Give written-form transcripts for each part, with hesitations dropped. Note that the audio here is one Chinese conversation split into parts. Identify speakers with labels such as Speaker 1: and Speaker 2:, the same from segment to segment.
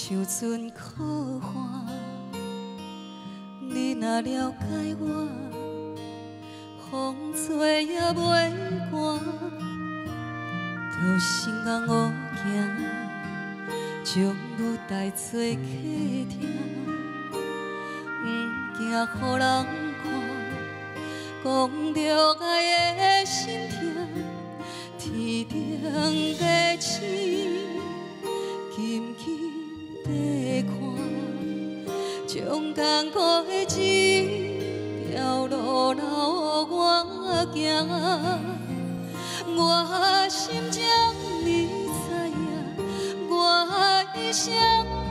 Speaker 1: 像阵可汗，你若了解我，风吹也袂寒。着心甘乌行，将你带做客厅，不惊予人看，讲着爱的心痛。天顶的星，静静地看，将艰苦的一条路留我行。我心情你知影，我一生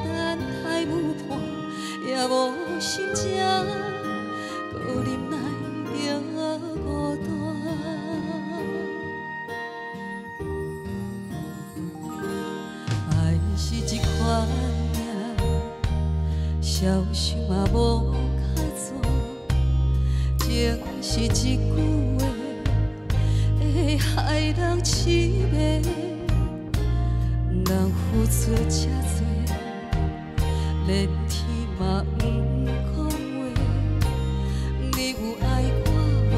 Speaker 1: 等待舞伴，也无心情，搁忍耐着孤单。爱是一款命，消息嘛无较早，情是一句话。会害人痴迷，人付出这多，连天嘛不讲话。你有爱我无？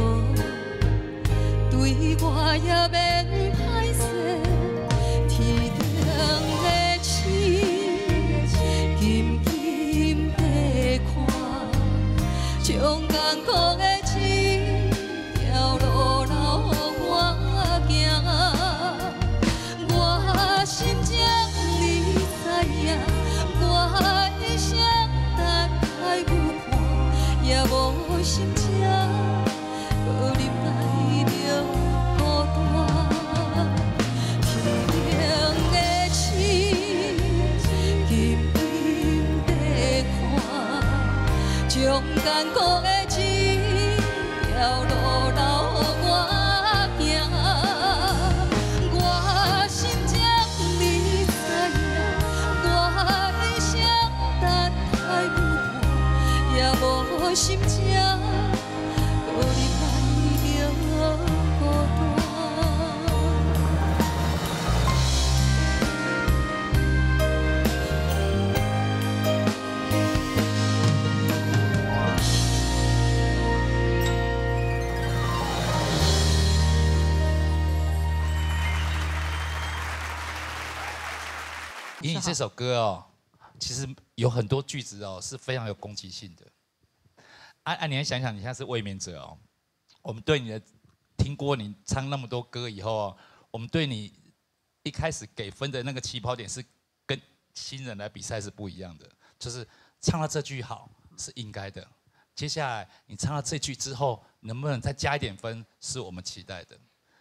Speaker 1: 对我也免歹势。天顶的星，静静地看，将艰苦的一条路留。我心情你知影，我一生等待舞伴，也无心情，搁忍耐着孤单。天顶的星，静静地看，将艰苦的一条路留我。无心情，搁忍耐着孤单。
Speaker 2: 以你这首歌哦，其实有很多句子哦是非常有攻击性的。你来想想，你现在是卫冕者哦。我们对你的听过你唱那么多歌以后哦，我们对你一开始给分的那个起跑点是跟新人来比赛是不一样的，就是唱到这句好是应该的。接下来你唱到这句之后，能不能再加一点分，是我们期待的。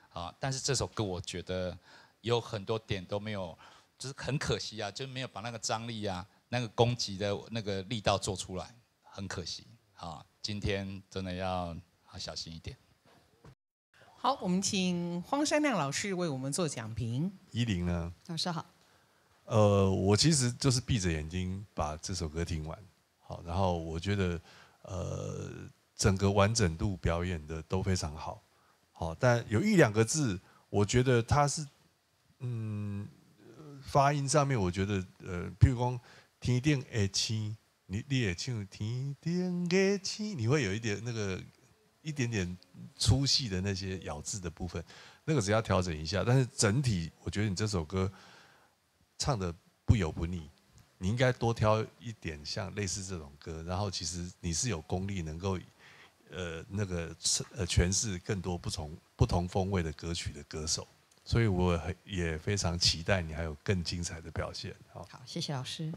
Speaker 2: 啊，但是这首歌我觉得有很多点都没有，就是很可惜啊，就没有把那个张力啊、那个攻击的那个力道做出来，很可惜。好，今天真的要小心一点。
Speaker 3: 好，我们请荒山亮老师为我们做讲评。
Speaker 4: 依林呢？
Speaker 1: 老师好。
Speaker 4: 我其实就是闭着眼睛把这首歌听完，好，然后我觉得整个完整度表演的都非常好，好，但有一两个字，我觉得它是发音上面，我觉得譬如说天顶的星。你也唱天顶的星，你会有一点那个一点点粗细的那些咬字的部分，那个只要调整一下。但是整体，我觉得你这首歌唱的不油不腻，你应该多挑一点像类似这种歌。然后其实你是有功力能够诠释更多不同风味的歌曲的歌手，所以我也非常期待你还有更精彩的表现。
Speaker 1: 好，谢谢老师。